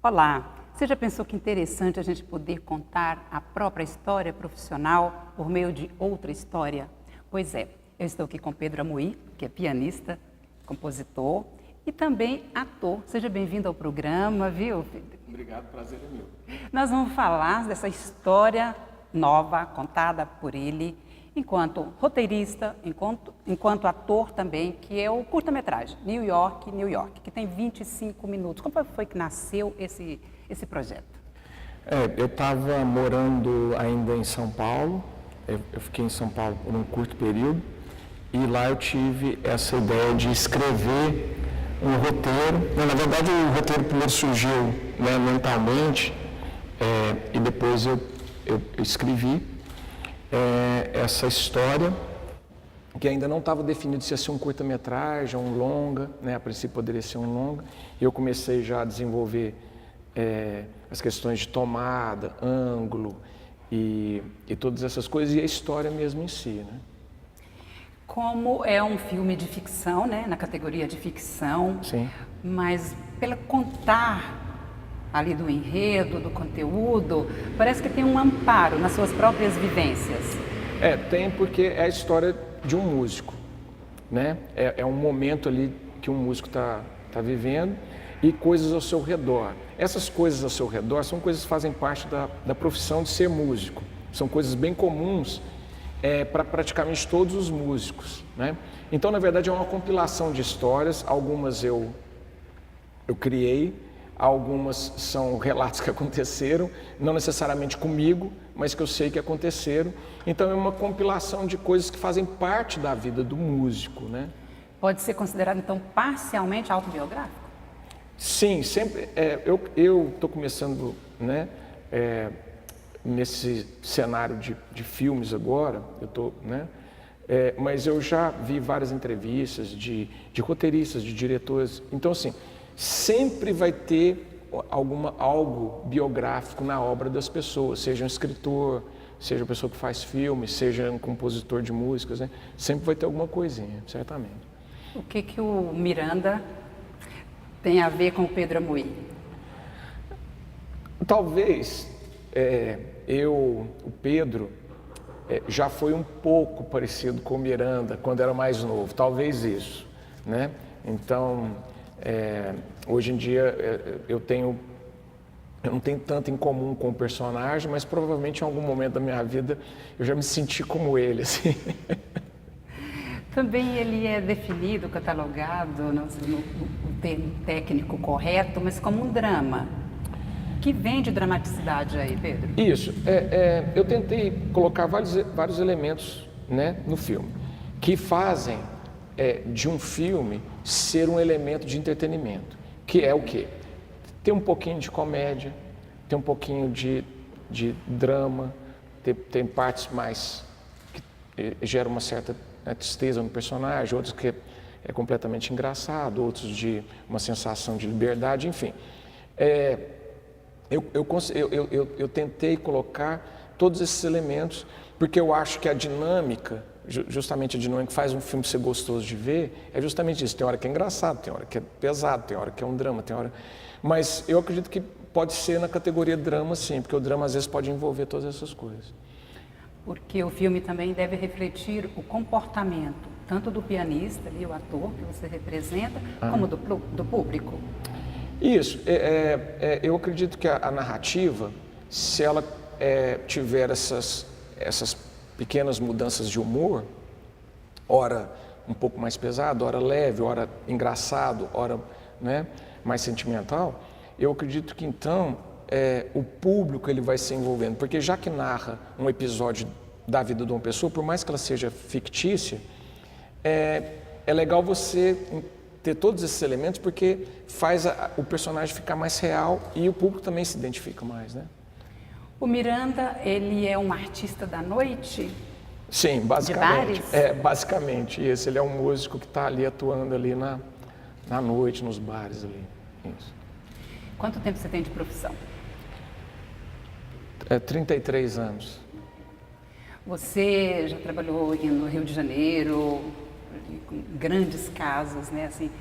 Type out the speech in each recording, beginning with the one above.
Olá, você já pensou que interessante a gente poder contar a própria história profissional por meio de outra história? Pois é, eu estou aqui com Pedro Amoí, que é pianista, compositor e também ator. Seja bem-vindo ao programa, viu, Pedro? Obrigado, prazer é meu. Nós vamos falar dessa história nova, contada por ele, enquanto roteirista, enquanto ator também, que é o curta-metragem New York, New York, que tem 25 minutos. Como foi que nasceu esse projeto? Eu estava morando ainda em São Paulo, eu fiquei em São Paulo por um curto período, e lá eu tive essa ideia de escrever um roteiro. Na verdade, o roteiro primeiro surgiu, né, mentalmente, e depois eu escrevi essa história, que ainda não estava definido se ia ser um curta-metragem, um longa, né? A princípio poderia ser um longa, e eu comecei já a desenvolver as questões de tomada, ângulo e todas essas coisas, e a história mesmo em si, né? Como é um filme de ficção, né, na categoria de ficção, Sim. mas pelo contar ali do enredo, do conteúdo, parece que tem um amparo nas suas próprias vivências. Tem, porque é a história de um músico, né? É um momento ali que um músico tá vivendo e coisas ao seu redor. Essas coisas ao seu redor são coisas que fazem parte da profissão de ser músico. São coisas bem comuns para praticamente todos os músicos, né? Então, na verdade, é uma compilação de histórias. Algumas eu criei, algumas são relatos que aconteceram, não necessariamente comigo, mas que eu sei que aconteceram. Então, é uma compilação de coisas que fazem parte da vida do músico, né? Pode ser considerado, então, parcialmente autobiográfico? Sim, sempre. Eu estou começando, né, nesse cenário de filmes agora, né, mas eu já vi várias entrevistas de roteiristas, de diretores. Então, assim, sempre vai ter algo biográfico na obra das pessoas, seja um escritor, seja uma pessoa que faz filme, seja um compositor de músicas, né? Sempre vai ter alguma coisinha, certamente. O que o Miranda tem a ver com o Pedro Amoí? Talvez o Pedro já foi um pouco parecido com o Miranda quando era mais novo, talvez isso, né? Então, hoje em dia eu não tenho tanto em comum com o personagem, mas provavelmente em algum momento da minha vida eu já me senti como ele, assim. Também ele é definido, catalogado, no termo técnico correto, mas como um drama. Que vem de dramaticidade aí, Pedro? Isso. Eu tentei colocar vários elementos, né, no filme, que fazem de um filme ser um elemento de entretenimento, que é o quê? Tem um pouquinho de comédia, tem um pouquinho de drama, tem partes mais que geram uma certa tristeza no personagem, outros que é completamente engraçado, outros de uma sensação de liberdade, enfim. Eu tentei colocar todos esses elementos, porque eu acho que a dinâmica, justamente a dinâmica que faz um filme ser gostoso de ver, é justamente isso. Tem hora que é engraçado, tem hora que é pesado, tem hora que é um drama, tem hora... Mas eu acredito que pode ser na categoria drama, sim, porque o drama às vezes pode envolver todas essas coisas. Porque o filme também deve refletir o comportamento, tanto do pianista, ali, o ator que você representa, como do público. Isso. Eu acredito que a narrativa, se ela tiver essas pequenas mudanças de humor, ora um pouco mais pesado, ora leve, ora engraçado, ora, né, mais sentimental, eu acredito que então o público ele vai se envolvendo, porque já que narra um episódio da vida de uma pessoa, por mais que ela seja fictícia, é legal você ter todos esses elementos, porque faz o personagem ficar mais real e o público também se identifica mais, né? O Miranda, ele é um artista da noite? Sim, basicamente. De bares? Basicamente isso. Ele é um músico que está ali atuando ali na noite, nos bares ali. Isso. Quanto tempo você tem de profissão? 33 anos. Você já trabalhou no Rio de Janeiro, com grandes casos, né? Assim,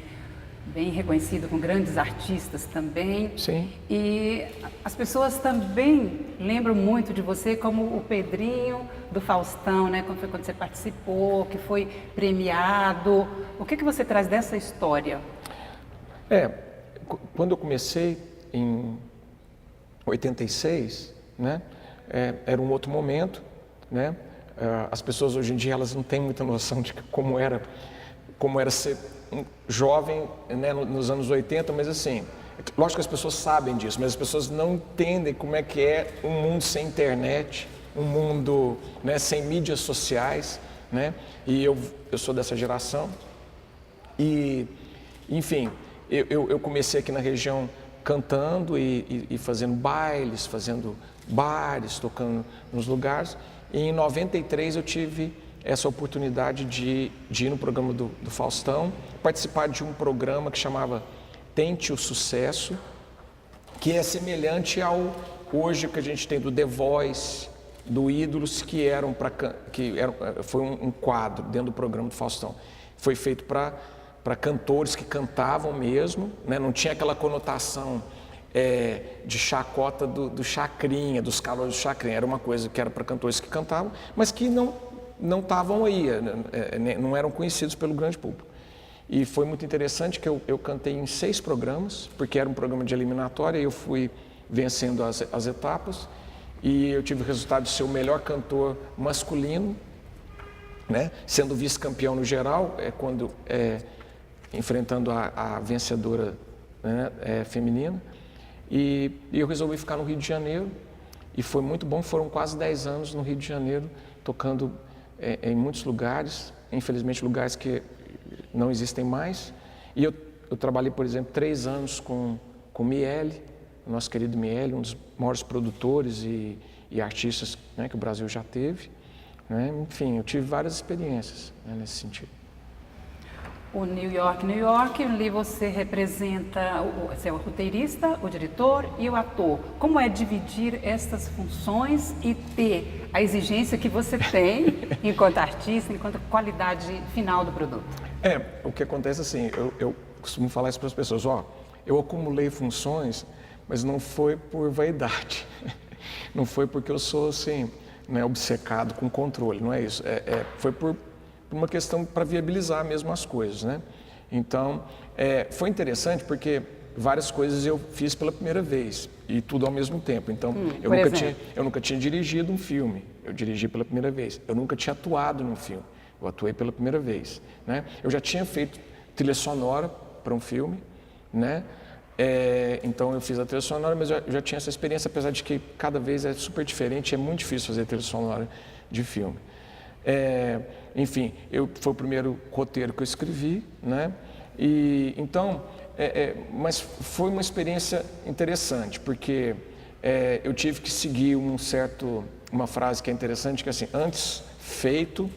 bem reconhecido, com grandes artistas também. Sim. E as pessoas também lembram muito de você como o Pedrinho do Faustão, né? Quando foi quando você participou, que foi premiado. O que você traz dessa história? Quando eu comecei em 86, né? Era um outro momento, né? As pessoas hoje em dia elas não têm muita noção de como era ser um jovem, né, nos anos 80, mas assim, lógico que as pessoas sabem disso, mas as pessoas não entendem como é que é um mundo sem internet, um mundo, né, sem mídias sociais, né? E eu sou dessa geração e, enfim, eu comecei aqui na região cantando e fazendo bailes, fazendo bares, tocando nos lugares. E em 93 eu tive essa oportunidade de ir no programa do Faustão, participar de um programa que chamava Tente o Sucesso, que é semelhante ao hoje que a gente tem do The Voice, do Ídolos, foi um quadro dentro do programa do Faustão. Foi feito para cantores que cantavam mesmo, né? Não tinha aquela conotação de chacota do Chacrinha, dos calouros do Chacrinha. Era uma coisa que era para cantores que cantavam, mas que não estavam aí, não eram conhecidos pelo grande público. E foi muito interessante que eu cantei em 6 programas, porque era um programa de eliminatória, e eu fui vencendo as etapas, e eu tive o resultado de ser o melhor cantor masculino, né? Sendo vice-campeão no geral, enfrentando a vencedora, né, feminina. E eu resolvi ficar no Rio de Janeiro, e foi muito bom. Foram quase 10 anos no Rio de Janeiro, tocando em muitos lugares, infelizmente lugares que não existem mais. E eu trabalhei, por exemplo, 3 anos com Miele, o nosso querido Miele, um dos maiores produtores e artistas, né, que o Brasil já teve, né? Enfim, eu tive várias experiências, né, nesse sentido. O New York, ali você representa, você é o roteirista, o diretor e o ator. Como é dividir essas funções e ter a exigência que você tem enquanto artista, enquanto qualidade final do produto? O que acontece assim, eu costumo falar isso para as pessoas, eu acumulei funções, mas não foi por vaidade, não foi porque eu sou assim, né, obcecado com controle, não é isso, foi por uma questão para viabilizar mesmo as coisas, né? Então, foi interessante porque várias coisas eu fiz pela primeira vez e tudo ao mesmo tempo. Então, eu nunca tinha dirigido um filme, eu dirigi pela primeira vez. Eu nunca tinha atuado num filme, eu atuei pela primeira vez, né? Eu já tinha feito trilha sonora para um filme, né? Então, eu fiz a trilha sonora, mas eu já tinha essa experiência, apesar de que cada vez é super diferente, é muito difícil fazer trilha sonora de filme. Enfim, foi o primeiro roteiro que eu escrevi, né? E então, mas foi uma experiência interessante, porque eu tive que seguir uma frase que é interessante, que é assim, antes feito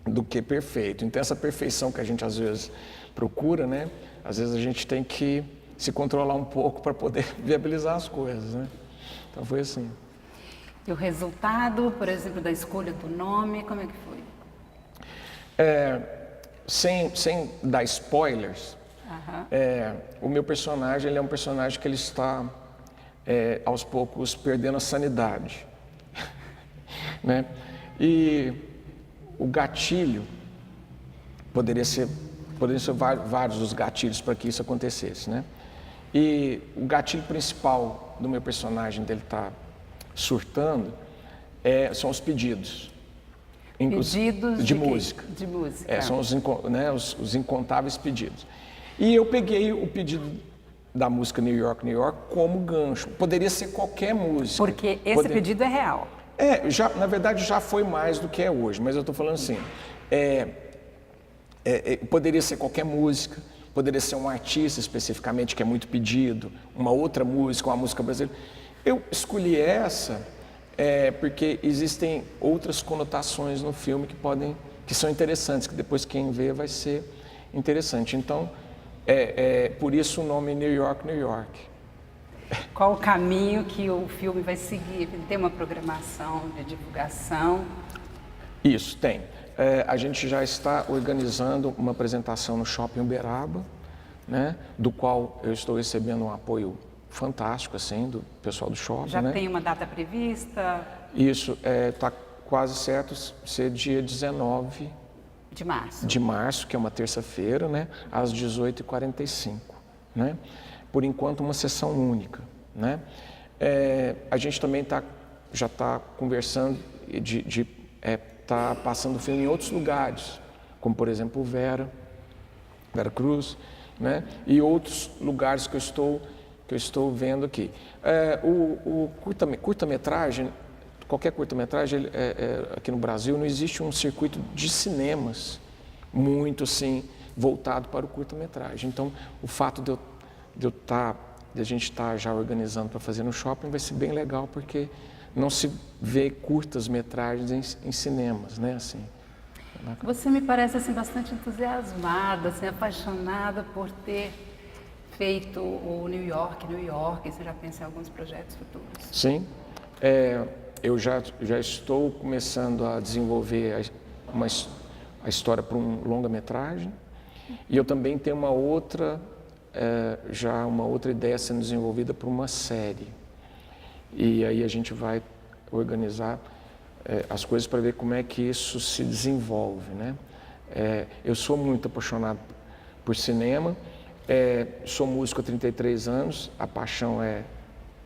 do que perfeito. Então, essa perfeição que a gente às vezes procura, né? Às vezes a gente tem que se controlar um pouco para poder viabilizar as coisas, né? Então, foi assim. E o resultado, por exemplo, da escolha do nome, como é que foi? Sem dar spoilers, o meu personagem, ele é um personagem que ele está, aos poucos, perdendo a sanidade, né? E o gatilho, poderiam ser vários os gatilhos para que isso acontecesse, né? E o gatilho principal do meu personagem, dele estar surtando, são os pedidos. Pedidos de música. De música. São os incontáveis pedidos. E eu peguei o pedido da música New York, New York como gancho. Poderia ser qualquer música. Porque esse pedido é real. Na verdade já foi mais do que é hoje, mas eu estou falando assim, poderia ser qualquer música, poderia ser um artista especificamente que é muito pedido, uma outra música, uma música brasileira. Eu escolhi essa porque existem outras conotações no filme que são interessantes, que depois quem vê vai ser interessante. Então, por isso o nome New York, New York. Qual o caminho que o filme vai seguir? Tem uma programação de divulgação? Isso, tem. A gente já está organizando uma apresentação no Shopping Uberaba, né, do qual eu estou recebendo um apoio fantástico, assim, do pessoal do shopping. Já né? tem uma data prevista? Isso, está quase certo ser dia 19 de março, que é uma terça-feira, né, às 18h45. Né? Por enquanto, uma sessão única. Né? A gente também já está conversando de tá passando o filme em outros lugares, como, por exemplo, Vera Cruz, né? E outros lugares que eu estou vendo aqui. O curta-metragem, qualquer curta-metragem aqui no Brasil, não existe um circuito de cinemas muito assim voltado para o curta-metragem. Então, o fato de a gente estar já organizando para fazer no shopping vai ser bem legal, porque não se vê curtas-metragens em cinemas, né? Assim. Você me parece assim bastante entusiasmada, assim, apaixonada por ter feito o New York. Você já pensa em alguns projetos futuros? Sim. Eu já estou começando a desenvolver a história para um longa-metragem, e eu também tenho uma outra ideia sendo desenvolvida para uma série. E aí a gente vai organizar as coisas para ver como é que isso se desenvolve, né? Eu sou muito apaixonado por cinema, sou músico há 33 anos, a paixão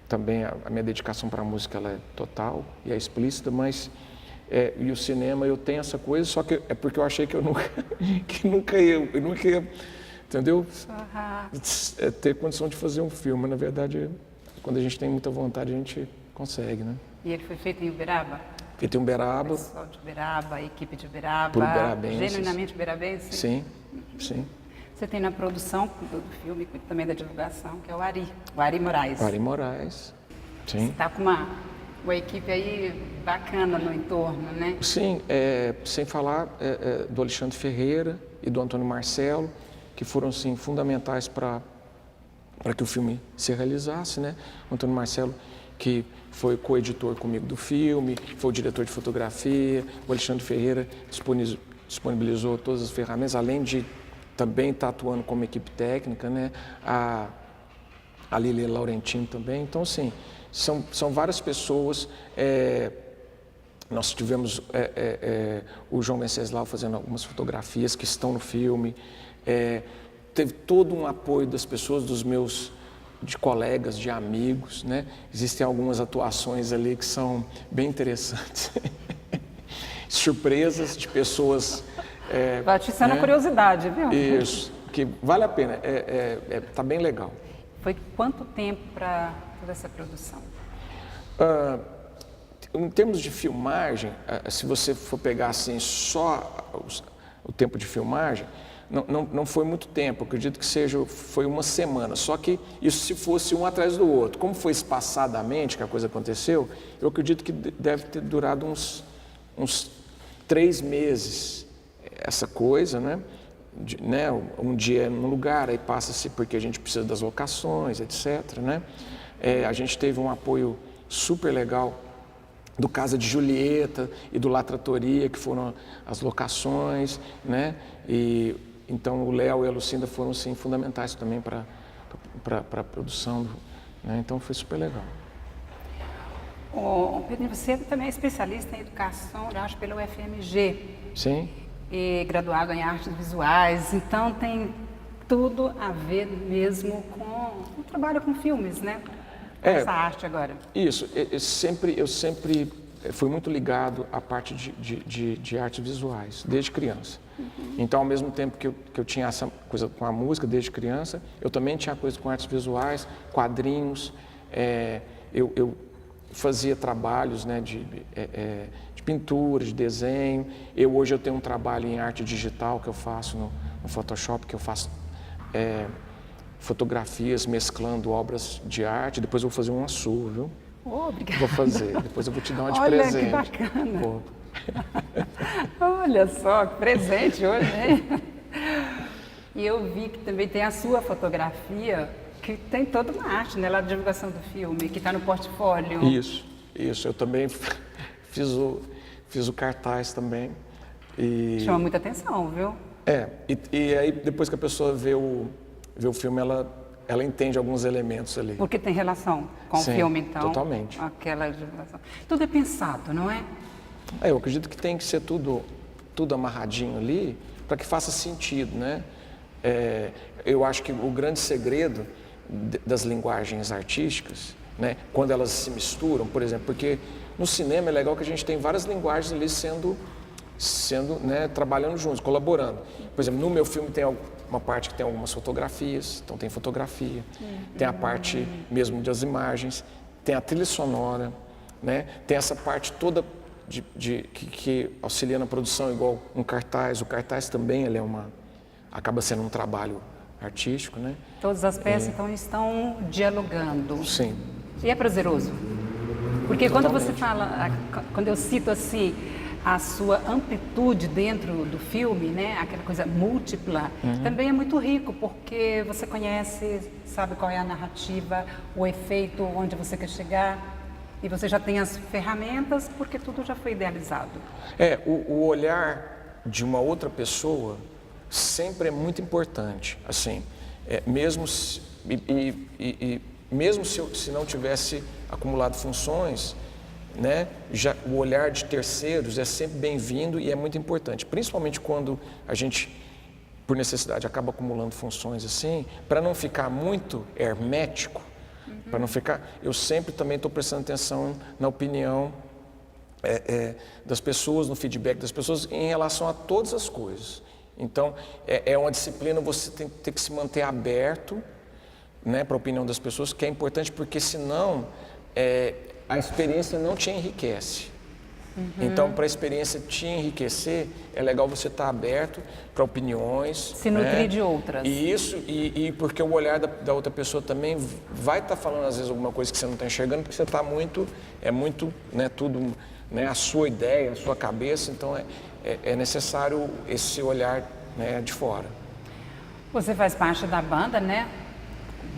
também, a minha dedicação para a música ela é total e é explícita, mas e o cinema eu tenho essa coisa, só que é porque eu achei que eu nunca ia, entendeu? Ter condição de fazer um filme. Na verdade, quando a gente tem muita vontade, a gente consegue, né? E ele foi feito em Uberaba? Feito em Uberaba. O pessoal de Uberaba, a equipe de Uberaba. Por uberabenses. Genuinamente uberabense? Sim, sim. Você tem na produção do filme, também da divulgação, que é o Ari Moraes. Ari Moraes, sim. Você está com uma equipe aí bacana no entorno, né? Sim, sem falar do Alexandre Ferreira e do Antônio Marcelo, que foram, sim, fundamentais para que o filme se realizasse, né? O Antônio Marcelo, que foi coeditor comigo do filme, foi o diretor de fotografia. O Alexandre Ferreira disponibilizou todas as ferramentas, além de também estar atuando como equipe técnica, né? A Lili Laurentino também. Então, assim, são várias pessoas. Nós tivemos o João Venceslau fazendo algumas fotografias que estão no filme. Teve todo um apoio das pessoas, de colegas, de amigos, né? Existem algumas atuações ali que são bem interessantes. Surpresas de pessoas... Vai atiçando a curiosidade, viu? Isso, que vale a pena, tá bem legal. Foi quanto tempo para toda essa produção? Em termos de filmagem, se você for pegar assim só o tempo de filmagem, não foi muito tempo, eu acredito que foi uma semana, só que isso se fosse um atrás do outro. Como foi espaçadamente que a coisa aconteceu, eu acredito que deve ter durado uns 3 meses essa coisa, né? Um dia num lugar, aí passa-se porque a gente precisa das locações, etc. Né? A gente teve um apoio super legal do Casa de Julieta e do La Trattoria, que foram as locações, né? E então o Léo e a Lucinda foram, sim, fundamentais também para a produção, né? Então foi super legal. Pedro, você também é especialista em educação, eu acho, pelo UFMG. Sim. E graduado em artes visuais, então tem tudo a ver mesmo com o trabalho com filmes, né? Essa arte agora. Isso, eu sempre fui muito ligado à parte de artes visuais, desde criança. Então, ao mesmo tempo que eu tinha essa coisa com a música desde criança, eu também tinha coisa com artes visuais, quadrinhos, eu fazia trabalhos, né, de pintura, de desenho. Hoje eu tenho um trabalho em arte digital que eu faço no Photoshop, que eu faço fotografias mesclando obras de arte. Depois eu vou fazer um açul, viu? Obrigada. Vou fazer, depois eu vou te dar uma de Olha, presente. Olha, que bacana. Olha só, que presente hoje, hein? E eu vi que também tem a sua fotografia, que tem toda uma arte, né, lá da divulgação do filme, que está no portfólio. Isso. Eu também fiz o cartaz também. Chama muita atenção, viu? E aí depois que a pessoa vê vê o filme, ela entende alguns elementos ali. Porque tem relação com o filme, então. Totalmente. Aquela relação. Tudo é pensado, não é? Eu acredito que tem que ser tudo amarradinho ali para que faça sentido, né? Eu acho que o grande segredo das linguagens artísticas, né, quando elas se misturam, por exemplo, porque no cinema é legal que a gente tem várias linguagens ali sendo né, trabalhando juntos, colaborando. Por exemplo, no meu filme tem uma parte que tem algumas fotografias, então tem fotografia, tem a parte mesmo das imagens, tem a trilha sonora, né, tem essa parte toda que auxilia na produção, igual um cartaz. O cartaz também ele acaba sendo um trabalho artístico, né? Todas as peças então estão dialogando. Sim. E é prazeroso? Porque quando Totalmente. você fala, quando eu cito assim a sua amplitude dentro do filme, né, aquela coisa múltipla, também é muito rico, porque você conhece, sabe qual é a narrativa, o efeito, onde você quer chegar, e você já tem as ferramentas, porque tudo já foi idealizado. O olhar de uma outra pessoa sempre é muito importante, assim, mesmo se não tivesse acumulado funções, né, o olhar de terceiros é sempre bem-vindo e é muito importante, principalmente quando a gente, por necessidade, acaba acumulando funções assim, para não ficar muito hermético, para não ficar, eu sempre também estou prestando atenção na opinião das pessoas, no feedback das pessoas em relação a todas as coisas. Então, é uma disciplina, você tem que se manter aberto, né, para a opinião das pessoas, que é importante, porque senão a experiência não te enriquece. Então, para a experiência te enriquecer, é legal você estar aberto para opiniões. Se nutrir de outras. E porque o olhar da outra pessoa também vai estar falando, às vezes, alguma coisa que você não está enxergando, porque você está muito, né, tudo, né, a sua ideia, a sua cabeça, então é necessário esse olhar, né, de fora. Você faz parte da banda, né?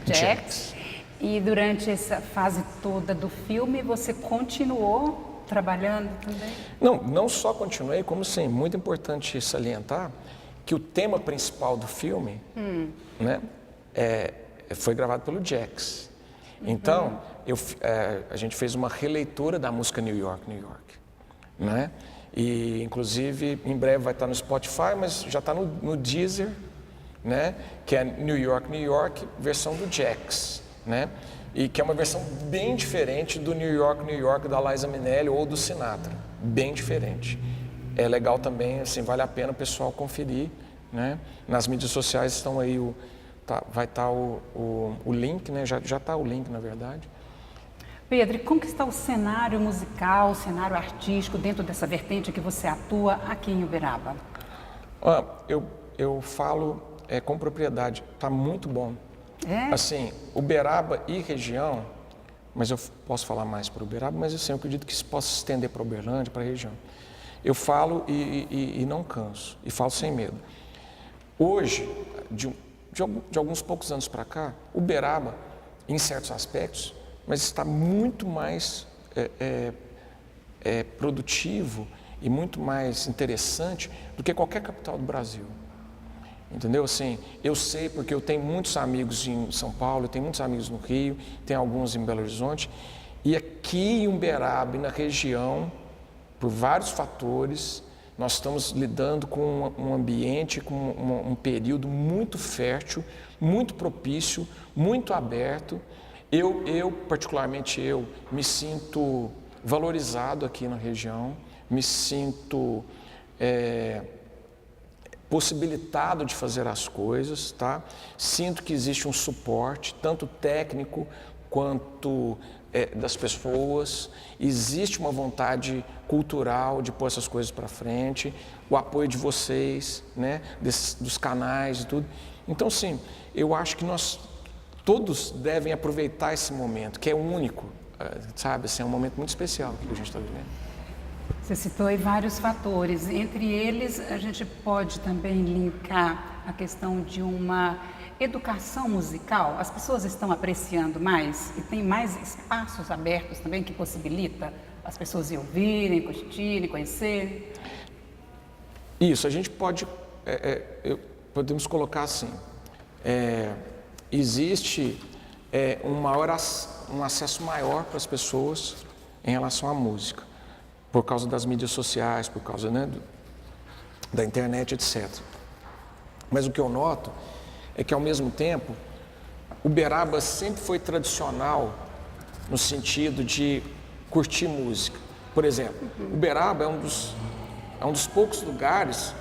Jax. E durante essa fase toda do filme, você continuou trabalhando também? Não só continuei, como sim, muito importante salientar que o tema principal do filme, né, foi gravado pelo Jax. Então, a gente fez uma releitura da música New York, New York, né? E, inclusive, em breve vai estar no Spotify, mas já está no Deezer, né? Que é New York, New York, versão do Jax, né? E que é uma versão bem diferente do New York, New York da Liza Minnelli ou do Sinatra, bem diferente. É legal também, assim, vale a pena o pessoal conferir, né? Nas mídias sociais estão aí, vai estar o link, né? Já está o link, na verdade. Pedro, e como que está o cenário musical, o cenário artístico dentro dessa vertente que você atua aqui em Uberaba? Eu falo com propriedade, está muito bom. Assim, Uberaba e região, mas eu posso falar mais para Uberaba, mas assim, eu acredito que isso possa se estender para Uberlândia, para a região. Eu falo e não canso, e falo sem medo. Hoje, de alguns poucos anos para cá, Uberaba, em certos aspectos, mas está muito mais produtivo e muito mais interessante do que qualquer capital do Brasil. Entendeu? Assim, eu sei porque eu tenho muitos amigos em São Paulo, eu tenho muitos amigos no Rio, tenho alguns em Belo Horizonte, e aqui em Uberaba e na região, por vários fatores, nós estamos lidando com um ambiente, com um período muito fértil, muito propício, muito aberto. Particularmente eu, me sinto valorizado aqui na região, me sinto possibilitado de fazer as coisas, tá? Sinto que existe um suporte, tanto técnico quanto das pessoas, existe uma vontade cultural de pôr essas coisas para frente, o apoio de vocês, né? Dos canais e tudo. Então, sim, eu acho que nós todos devem aproveitar esse momento, que é único, sabe? Assim, é um momento muito especial que a gente está vivendo. Você citou aí vários fatores, entre eles a gente pode também linkar a questão de uma educação musical. As pessoas estão apreciando mais e tem mais espaços abertos também que possibilita as pessoas ir ouvirem, curtirem, conhecerem. Isso, a gente pode, podemos colocar assim, existe um acesso maior para as pessoas em relação à música, por causa das mídias sociais, por causa, né, da internet, etc. Mas o que eu noto é que, ao mesmo tempo, Uberaba sempre foi tradicional no sentido de curtir música. Por exemplo, Uberaba é um dos poucos lugares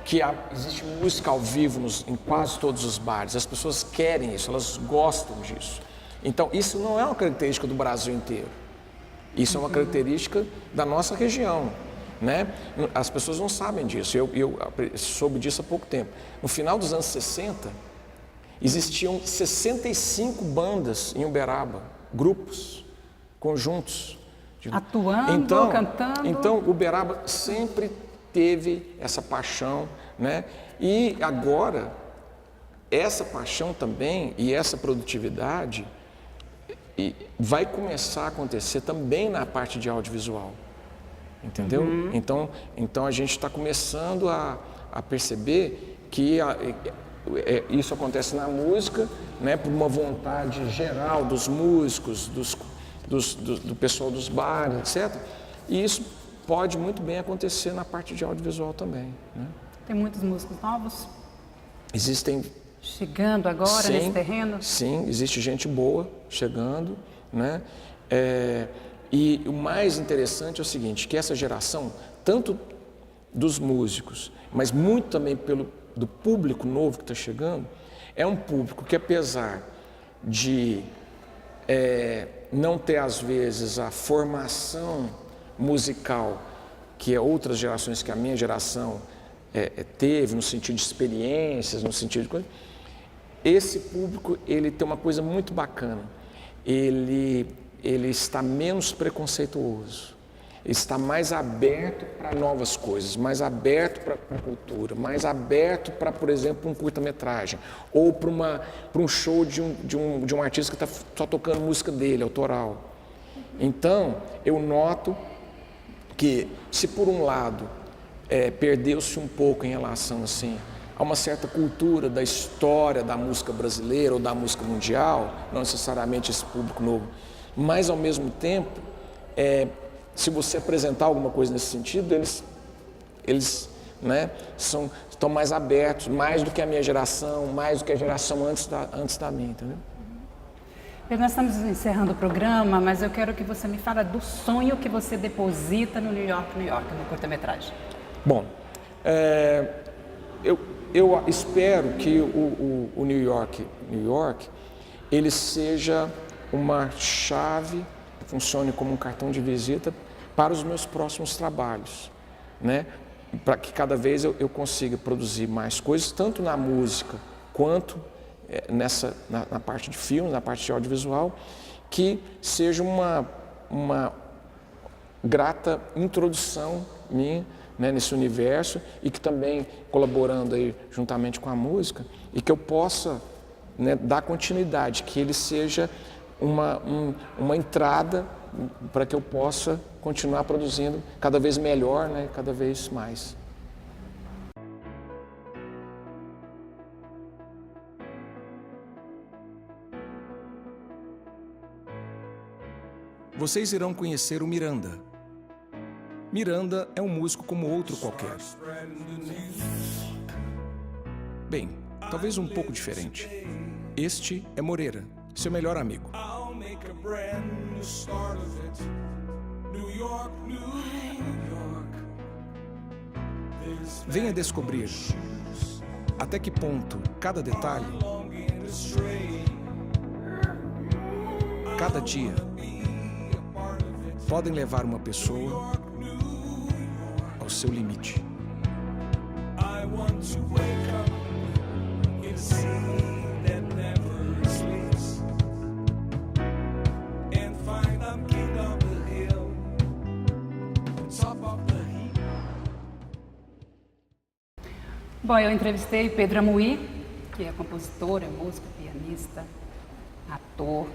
que existe música ao vivo em quase todos os bares. As pessoas querem isso, elas gostam disso. Então, isso não é uma característica do Brasil inteiro. Isso é uma característica da nossa região, né? As pessoas não sabem disso. Eu soube disso há pouco tempo. No final dos anos 60, existiam 65 bandas em Uberaba, grupos, conjuntos. Atuando, cantando. Então, Uberaba sempre teve essa paixão, né? E agora, essa paixão também e essa produtividade vai começar a acontecer também na parte de audiovisual, entendeu? Então a gente está começando a perceber que isso acontece na música, né? Por uma vontade geral dos músicos, do pessoal dos bares, etc. E isso pode muito bem acontecer na parte de audiovisual também, né? Tem muitos músicos novos? Existem. Chegando agora nesse terreno? Sim, existe gente boa chegando, né? E o mais interessante é o seguinte, que essa geração, tanto dos músicos, mas muito também do público novo que está chegando, é um público que, apesar de não ter, às vezes, a formação musical que outras gerações, que a minha geração teve, no sentido de experiências, no sentido de coisa, esse público, ele tem uma coisa muito bacana, ele está menos preconceituoso, está mais aberto para novas coisas, mais aberto para a cultura, mais aberto para, por exemplo, um curta-metragem, ou para um show de um artista que está só tocando música dele, autoral. Então, eu noto que, se por um lado perdeu-se um pouco em relação assim, a uma certa cultura da história da música brasileira ou da música mundial, não necessariamente esse público novo, mas ao mesmo tempo, se você apresentar alguma coisa nesse sentido, eles né, estão mais abertos, mais do que a minha geração, mais do que a geração antes da minha, entendeu? Nós estamos encerrando o programa, mas eu quero que você me fale do sonho que você deposita no New York, no curta-metragem. Bom, eu espero que o New York, ele seja uma chave, funcione como um cartão de visita para os meus próximos trabalhos, né? Para que cada vez eu consiga produzir mais coisas, tanto na música quanto na parte de filme, na parte de audiovisual, que seja uma grata introdução minha, né, nesse universo, e que também, colaborando aí juntamente com a música, e que eu possa, né, dar continuidade, que ele seja uma entrada para que eu possa continuar produzindo cada vez melhor, né, cada vez mais. Vocês irão conhecer o Miranda. Miranda é um músico como outro qualquer. Bem, talvez um pouco diferente. Este é Moreira, seu melhor amigo. Venha descobrir até que ponto cada detalhe, cada dia, podem levar uma pessoa ao seu limite. Bom, eu entrevistei Pedro Amoui, que é compositor, é músico, pianista, ator.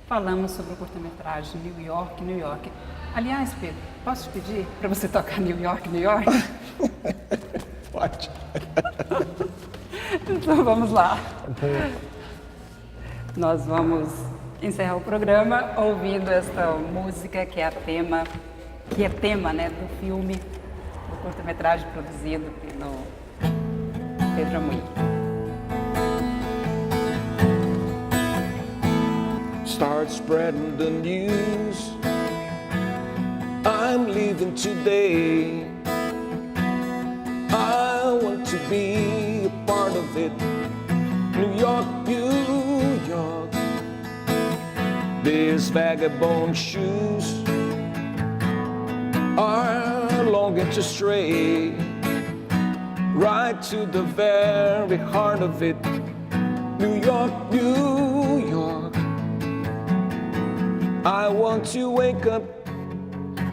Falamos sobre o curta-metragem New York. Aliás, Pedro, posso te pedir para você tocar New York? Pode. Então vamos lá. Nós vamos encerrar o programa ouvindo esta música que é tema, né, do filme, do curta-metragem produzido pelo Pedro Amorim. Start spreading the news. I'm leaving today. I want to be a part of it. New York, New York. These vagabond shoes are longing to stray right to the very heart of it. New York, New York. I want to wake up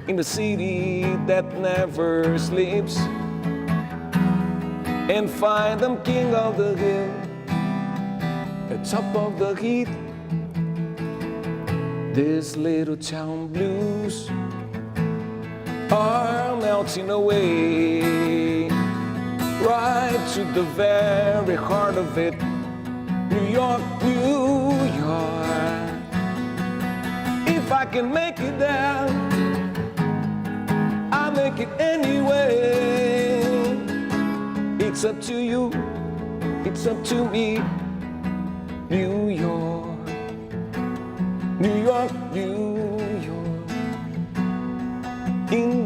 in the city that never sleeps and find them king of the hill, at top of the heat. This little town blues are melting away right to the very heart of it. New York, New York. If I can make it there, I'll make it anyway. It's up to you, it's up to me. New York, New York, New York. In